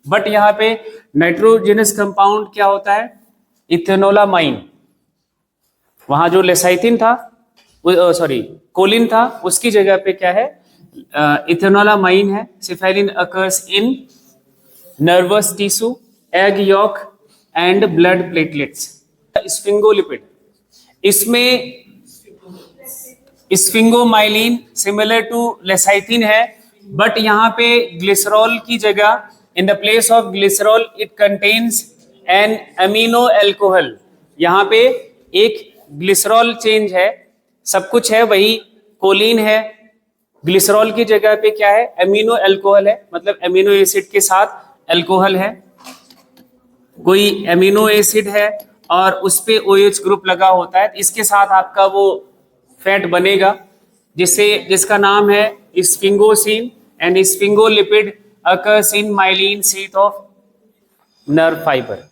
बट यहाँ पे नाइट्रोजनस कंपाउंड क्या होता है? इथेनोलामाइन। वहां जो लेसाइथिन था, सॉरी कोलिन था, उसकी जगह पे क्या है? इथेनोलामाइन है। Cephaeline occurs in nervous tissue, egg York and blood platelets. Sphingolipid, इसमें स्फिंगोमाइलिन सिमिलर टू लेसाइथिन है, बट यहाँ पे ग्लिसरॉल की जगह, in the place of glycerol it contains an amino alcohol. यहाँ पे एक ग्लिसरॉल चेंज है, सब कुछ है वही कोलिन है, ग्लिसरॉल की जगह पे क्या है? अमीनो एल्कोहल है, मतलब अमीनो एसिड के साथ एल्कोहल है। कोई अमीनो एसिड है और उस पे OH ग्रुप लगा होता है, इसके साथ आपका वो फैट बनेगा जिसका नाम है sphingosine, and sphingolipid occurs in myelin sheath of nerve fibre.